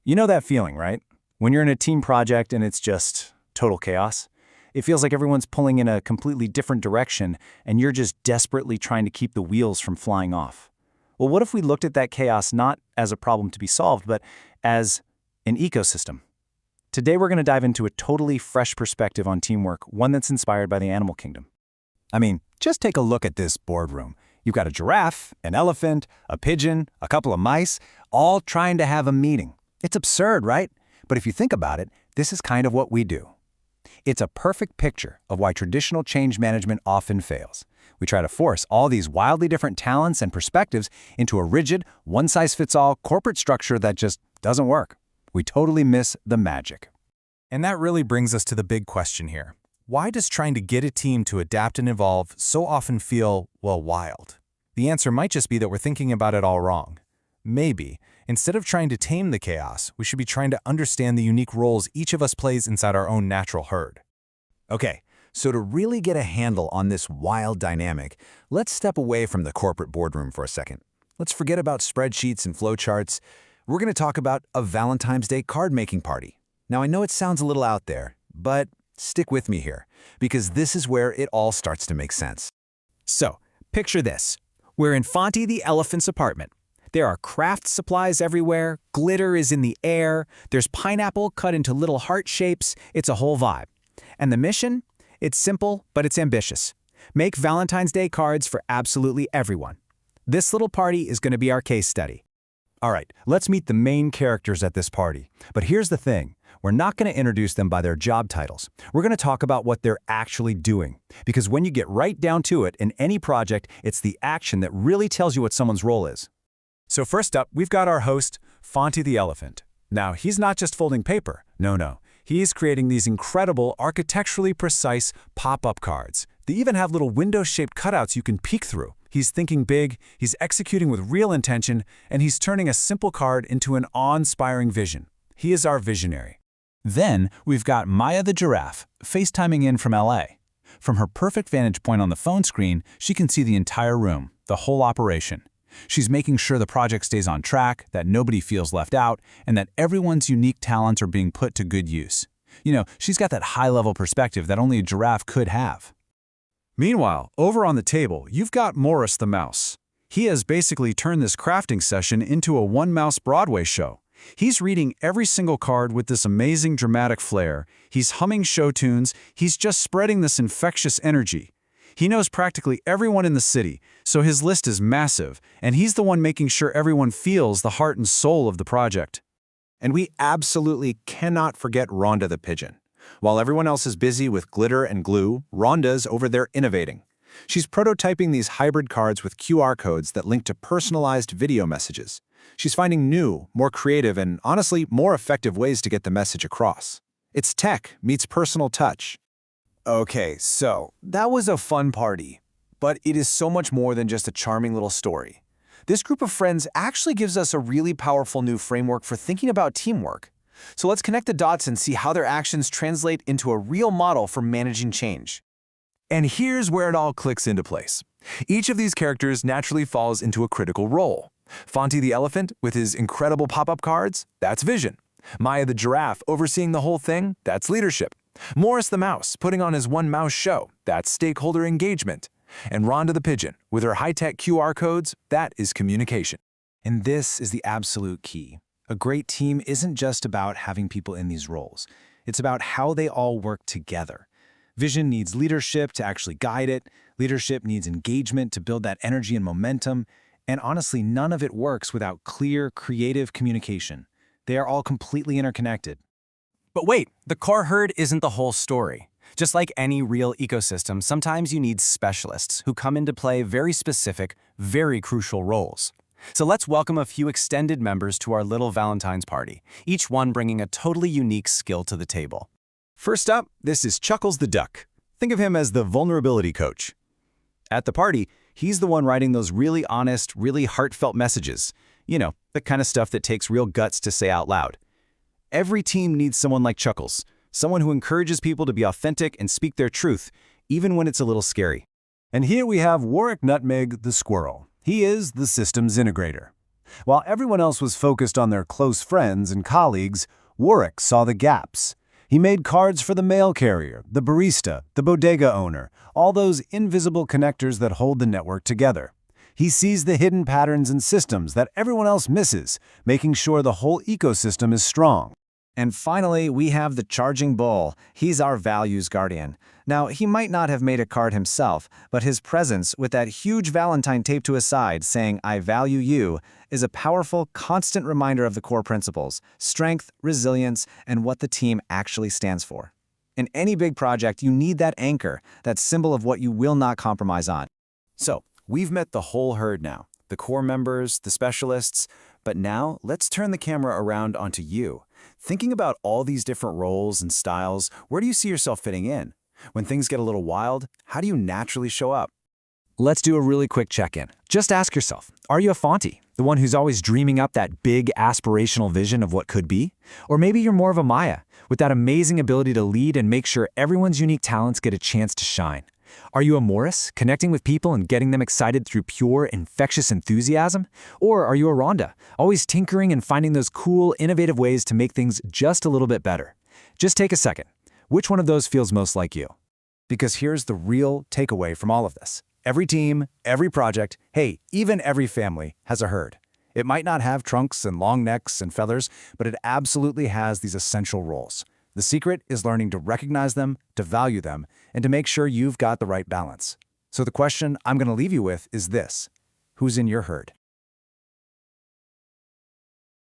You know that feeling, right? When you're in a team project and it's just total chaos. It feels like everyone's pulling in a completely different direction and you're just desperately trying to keep the wheels from flying off. Well, what if we looked at that chaos not as a problem to be solved, but as an ecosystem? Today we're going to dive into a totally fresh perspective on teamwork, one that's inspired by the animal kingdom. I mean, just take a look at this boardroom. You've got a giraffe, an elephant, a pigeon, a couple of mice, all trying to have a meeting. It's absurd, right? But if you think about it, this is kind of what we do. It's a perfect picture of why traditional change management often fails. We try to force all these wildly different talents and perspectives into a rigid, one-size-fits-all corporate structure that just doesn't work. We totally miss the magic. And that really brings us to the big question here. Why does trying to get a team to adapt and evolve so often feel, well, wild? The answer might just be that we're thinking about it all wrong. Maybe, instead of trying to tame the chaos, we should be trying to understand the unique roles each of us plays inside our own natural herd. Okay, so to really get a handle on this wild dynamic, let's step away from the corporate boardroom for a second. Let's forget about spreadsheets and flowcharts. We're going to talk about a Valentine's Day card-making party. Now, I know it sounds a little out there, but stick with me here, because this is where it all starts to make sense. So, picture this. We're in Fonty the elephant's apartment. There are craft supplies everywhere, glitter is in the air, there's pineapple cut into little heart shapes, it's a whole vibe. And the mission? It's simple, but it's ambitious. Make Valentine's Day cards for absolutely everyone. This little party is going to be our case study. All right, let's meet the main characters at this party. But here's the thing. We're not going to introduce them by their job titles. We're going to talk about what they're actually doing. Because when you get right down to it in any project, it's the action that really tells you what someone's role is. So first up, we've got our host, Fonty the elephant. Now, he's not just folding paper. No. He's creating these incredible, architecturally precise pop-up cards. They even have little window-shaped cutouts you can peek through. He's thinking big, he's executing with real intention, and he's turning a simple card into an awe-inspiring vision. He is our visionary. Then, we've got Maya the giraffe, FaceTiming in from LA. From her perfect vantage point on the phone screen, she can see the entire room, the whole operation. She's making sure the project stays on track, that nobody feels left out, and that everyone's unique talents are being put to good use. You know, she's got that high-level perspective that only a giraffe could have. Meanwhile, over on the table, you've got Morris the mouse. He has basically turned this crafting session into a one-mouse Broadway show. He's reading every single card with this amazing dramatic flair. He's humming show tunes. He's just spreading this infectious energy. He knows practically everyone in the city, so his list is massive, and he's the one making sure everyone feels the heart and soul of the project. And we absolutely cannot forget Rhonda the pigeon. While everyone else is busy with glitter and glue, Rhonda's over there innovating. She's prototyping these hybrid cards with QR codes that link to personalized video messages. She's finding new, more creative, and honestly, more effective ways to get the message across. It's tech meets personal touch. Okay, so that was a fun party, but it is so much more than just a charming little story. This group of friends actually gives us a really powerful new framework for thinking about teamwork. So let's connect the dots and see how their actions translate into a real model for managing change. And here's where it all clicks into place. Each of these characters naturally falls into a critical role. Fonty the elephant, with his incredible pop-up cards, that's vision. Maya the giraffe, overseeing the whole thing, that's leadership. Morris the mouse, putting on his one-mouse show, that's stakeholder engagement. And Rhonda the pigeon, with her high-tech QR codes, that is communication. And this is the absolute key. A great team isn't just about having people in these roles. It's about how they all work together. Vision needs leadership to actually guide it. Leadership needs engagement to build that energy and momentum. And honestly, none of it works without clear, creative communication. They are all completely interconnected. But wait, the core herd isn't the whole story. Just like any real ecosystem, sometimes you need specialists who come into play very specific, very crucial roles. So let's welcome a few extended members to our little Valentine's party, each one bringing a totally unique skill to the table. First up, this is Chuckles the duck. Think of him as the vulnerability coach. At the party, he's the one writing those really honest, really heartfelt messages. You know, the kind of stuff that takes real guts to say out loud. Every team needs someone like Chuckles, someone who encourages people to be authentic and speak their truth, even when it's a little scary. And here we have Warwick Nutmeg the squirrel. He is the systems integrator. While everyone else was focused on their close friends and colleagues, Warwick saw the gaps. He made cards for the mail carrier, the barista, the bodega owner, all those invisible connectors that hold the network together. He sees the hidden patterns and systems that everyone else misses, making sure the whole ecosystem is strong. And finally, we have the charging bull. He's our values guardian. Now, he might not have made a card himself, but his presence with that huge Valentine taped to his side saying, "I value you," is a powerful, constant reminder of the core principles, strength, resilience, and what the team actually stands for. In any big project, you need that anchor, that symbol of what you will not compromise on. So, we've met the whole herd now, the core members, the specialists, but now let's turn the camera around onto you. Thinking about all these different roles and styles, where do you see yourself fitting in? When things get a little wild, how do you naturally show up? Let's do a really quick check-in. Just ask yourself, are you a Fonty, the one who's always dreaming up that big aspirational vision of what could be? Or maybe you're more of a Maya, with that amazing ability to lead and make sure everyone's unique talents get a chance to shine. Are you a Morris, connecting with people and getting them excited through pure, infectious enthusiasm? Or are you a Rhonda, always tinkering and finding those cool, innovative ways to make things just a little bit better? Just take a second. Which one of those feels most like you? Because here's the real takeaway from all of this. Every team, every project, hey, even every family has a herd. It might not have trunks and long necks and feathers, but it absolutely has these essential roles. The secret is learning to recognize them, to value them, and to make sure you've got the right balance. So the question I'm going to leave you with is this: who's in your herd?